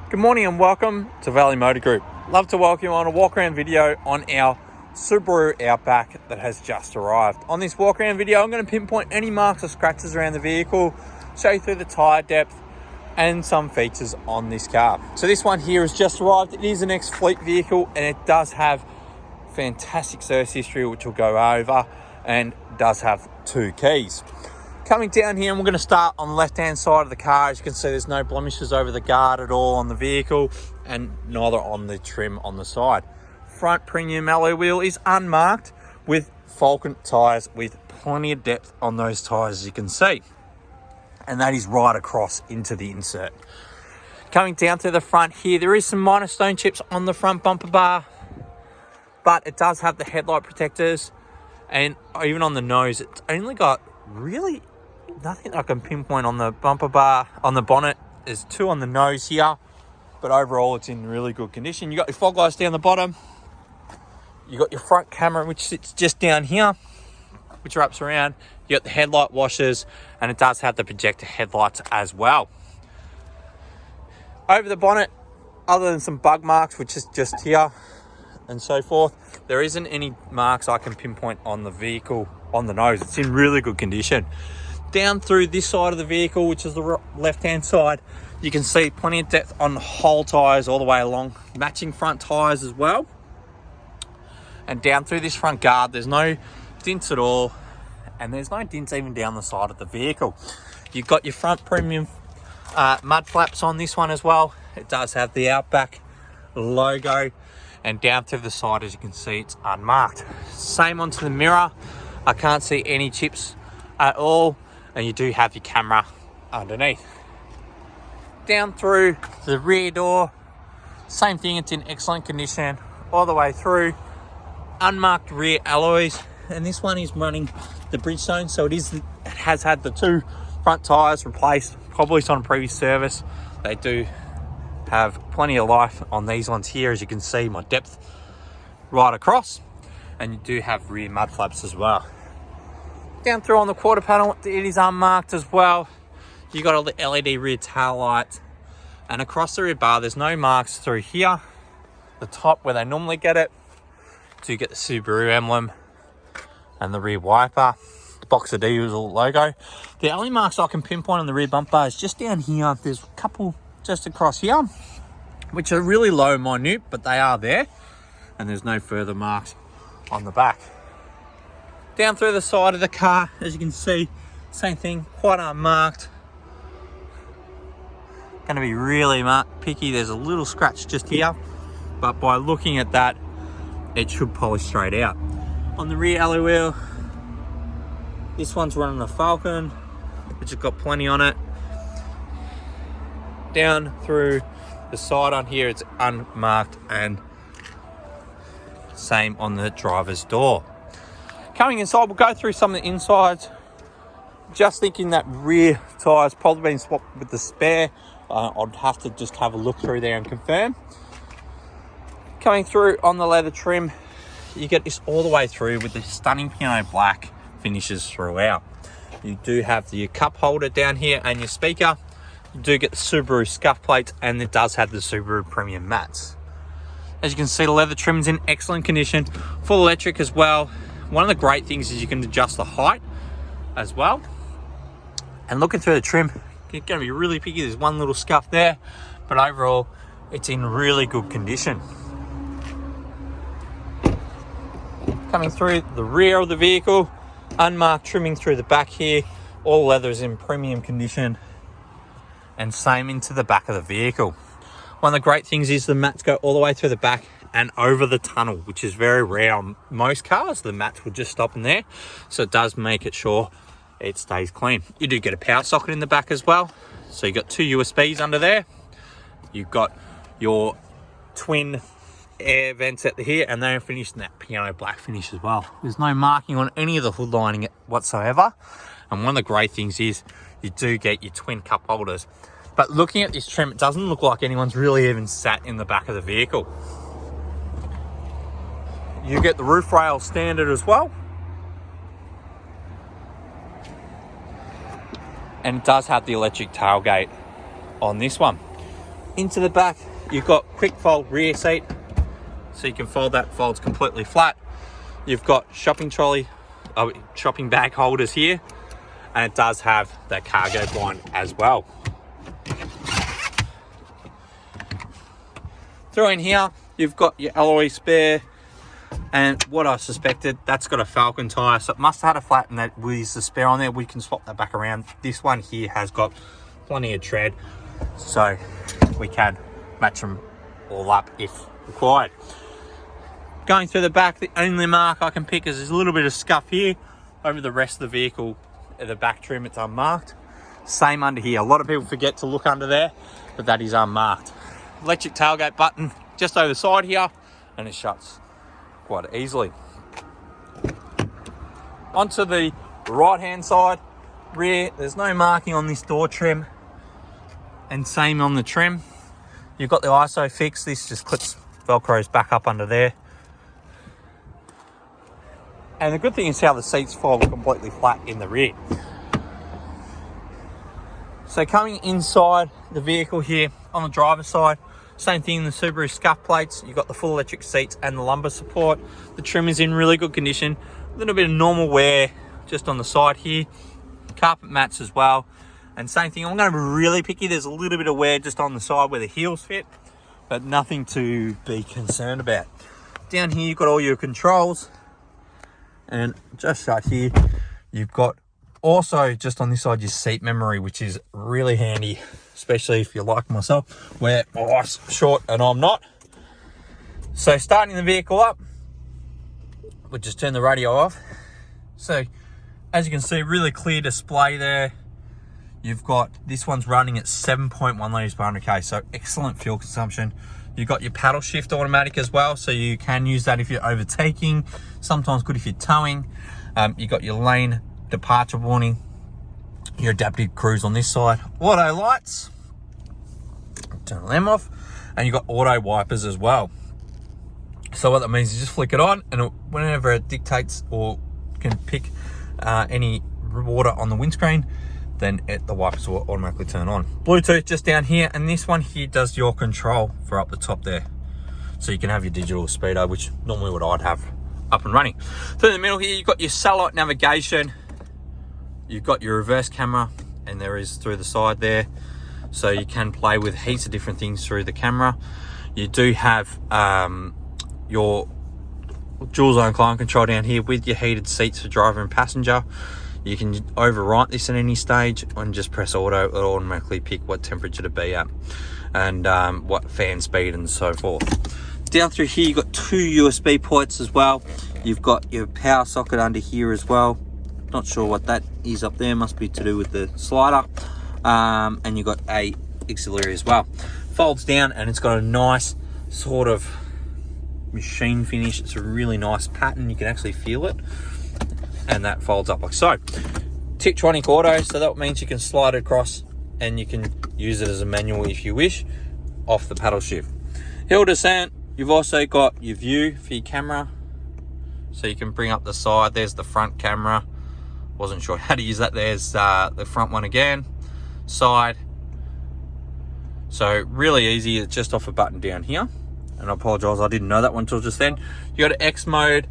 Good morning and welcome to Valley Motor Group. Love to welcome you on a walk around video on our Subaru Outback that has just arrived. On this walk around video, I'm going to pinpoint any marks or scratches around the vehicle, show you through the tyre depth and some features on this car. So this one here has just arrived. It is an ex-fleet vehicle and it does have fantastic service history, which we'll go over, and does have 2 keys. Coming down here, and we're going to start on the left-hand side of the car. As you can see, there's no blemishes over the guard at all on the vehicle, and neither on the trim on the side. Front premium alloy wheel is unmarked with Falcon tyres with plenty of depth on those tyres, as you can see. And that is right across into the insert. Coming down to the front here, there is some minor stone chips on the front bumper bar, but it does have the headlight protectors, and even on the nose, it's only got really nothing I can pinpoint on the bumper bar. On the bonnet, there's 2 on the nose here, but overall it's in really good condition. You got your fog lights down the bottom. You got your front camera, which sits just down here, which wraps around. You got the headlight washers, and it does have the projector headlights as well. Over the bonnet, other than some bug marks, which is just here and so forth, there isn't any marks I can pinpoint on the vehicle on the nose. It's in really good condition. Down through this side of the vehicle, which is the left-hand side, you can see plenty of depth on the whole tyres all the way along, matching front tyres as well. And down through this front guard, there's no dents at all, and there's no dents even down the side of the vehicle. You've got your front premium mud flaps on this one as well. It does have the Outback logo, and down through the side, as you can see, it's unmarked. Same onto the mirror. I can't see any chips at all, and you do have your camera underneath. Down through the rear door, same thing, it's in excellent condition all the way through. Unmarked rear alloys, and this one is running the Bridgestone, so it has had the 2 front tyres replaced, probably on a previous service. They do have plenty of life on these ones here, as you can see my depth right across, and you do have rear mud flaps as well. Down through on the quarter panel, it is unmarked as well. You got all the LED rear tail lights, and across the rear bar there's no marks through here, the top where they normally get it. So you get the Subaru emblem and the rear wiper, the Boxer diesel logo. The only marks I can pinpoint on the rear bumper is just down here. There's a couple just across here, which are really low, minute, but they are there, and there's no further marks on the back. Down through the side of the car, as you can see, same thing, quite unmarked. Going to be really picky. There's a little scratch just here, but by looking at that, it should polish straight out. On the rear alloy wheel, this one's running a Falcon, which has got plenty on it. Down through the side on here, it's unmarked, and same on the driver's door. Coming inside, we'll go through some of the insides. Just thinking that rear tyre's probably been swapped with the spare. I'd have to just have a look through there and confirm. Coming through on the leather trim, you get this all the way through with the stunning piano black finishes throughout. You do have your cup holder down here and your speaker. You do get the Subaru scuff plates, and it does have the Subaru premium mats. As you can see, the leather trim is in excellent condition, full electric as well. One of the great things is you can adjust the height as well. And looking through the trim, you're going to be really picky. There's one little scuff there, but overall, it's in really good condition. Coming through the rear of the vehicle, unmarked trimming through the back here. All leather is in premium condition, and same into the back of the vehicle. One of the great things is the mats go all the way through the back and over the tunnel, which is very rare on most cars. The mats will just stop in there, so it does make it sure it stays clean. You do get a power socket in the back as well, so you've got 2 USBs under there. You've got your twin air vents at the here, and they're finished in that piano black finish as well. There's no marking on any of the hood lining whatsoever, and one of the great things is you do get your twin cup holders. But looking at this trim, it doesn't look like anyone's really even sat in the back of the vehicle. You get the roof rail standard as well, and it does have the electric tailgate on this one. Into the back, you've got quick fold rear seat, so you can fold that, folds completely flat. You've got shopping bag holders here, and it does have that cargo blind as well. Through in here, you've got your alloy spare, and what I suspected, that's got a Falcon tyre, so it must have had a flat and that with the spare on there. We can swap that back around. This one here has got plenty of tread, so we can match them all up if required. Going through the back, the only mark I can pick is there's a little bit of scuff here. Over the rest of the vehicle, the back trim, it's unmarked. Same under here. A lot of people forget to look under there, but that is unmarked. Electric tailgate button just over the side here, and it shuts quite easily. Onto the right hand side, rear, there's no marking on this door trim, and same on the trim. You've got the ISO fix. This just clips, velcros back up under there. And the good thing is how the seats fold completely flat in the rear. So coming inside the vehicle here on the driver's side, same thing in the Subaru scuff plates. You've got the full electric seats and the lumbar support. The trim is in really good condition. A little bit of normal wear just on the side here. Carpet mats as well. And same thing, I'm going to be really picky. There's a little bit of wear just on the side where the heels fit, but nothing to be concerned about. Down here, you've got all your controls. And just shut here, you've got also just on this side your seat memory, which is really handy, especially if you're like myself, where my wife's short and I'm not. So starting the vehicle up, we'll just turn the radio off. So as you can see, really clear display there. You've got, this one's running at 7.1 litres per 100k, so excellent fuel consumption. You've got your paddle shift automatic as well, so you can use that if you're overtaking. Sometimes good if you're towing. You've got your lane departure warning, your adaptive cruise on this side, auto lights, turn them off, and you've got auto wipers as well. So what that means is just flick it on, and whenever it dictates or can pick any water on the windscreen, then the wipers will automatically turn on. Bluetooth just down here, and this one here does your control for up the top there. So you can have your digital speedo, which normally what I'd have up and running. Through the middle here, you've got your satellite navigation. You've got your reverse camera, and there is through the side there. So you can play with heaps of different things through the camera. You do have your dual zone climate control down here with your heated seats for driver and passenger. You can overwrite this at any stage and just press auto. It'll automatically pick what temperature to be at and what fan speed and so forth. Down through here, you've got 2 USB ports as well. You've got your power socket under here as well. Not sure what that is up there. Must be to do with the slider. And you've got a auxiliary as well. Folds down, and it's got a nice sort of machine finish. It's a really nice pattern. You can actually feel it. And that folds up like so. Tiptronic auto, so that means you can slide it across and you can use it as a manual if you wish, off the paddle shift. Hill descent, you've also got your view for your camera. So you can bring up the side, there's the front camera. Wasn't sure how to use that. There's the front one again, side. So really easy, it's just off a button down here. And I apologize, I didn't know that one until just then. You got an X mode,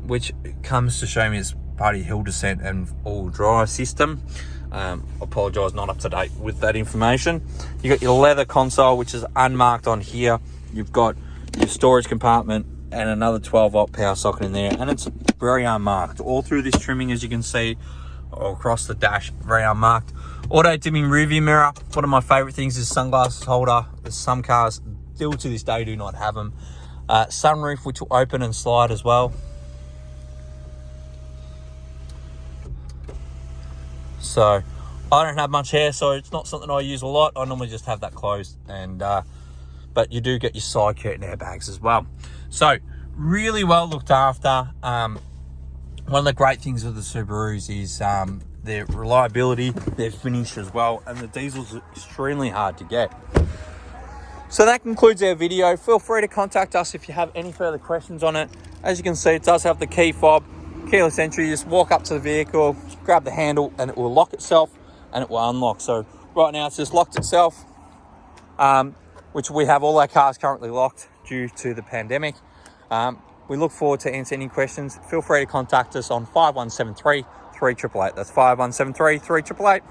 which comes to show me it's part of your hill descent and all drive system. Apologise, not up to date with that information. You got your leather console, which is unmarked on here. You've got your storage compartment and another 12-volt power socket in there, and it's very unmarked all through this trimming, as you can see, all across the dash, very unmarked. Auto dimming rearview mirror. One of my favorite things is sunglasses holder. Some cars still to this day do not have them. Sunroof, which will open and slide as well. So I don't have much hair, so it's not something I use a lot. I normally just have that closed, and but you do get your side curtain airbags as well. So really well looked after. One of the great things with the Subarus is their reliability, their finish as well, and the diesel's extremely hard to get. So that concludes our video. Feel free to contact us if you have any further questions on it. As you can see, it does have the key fob, keyless entry. You just walk up to the vehicle, grab the handle, and it will lock itself and it will unlock. So right now it's just locked itself. which we have all our cars currently locked due to the pandemic. We look forward to answering any questions. Feel free to contact us on 5173 3888. That's 5173 3888.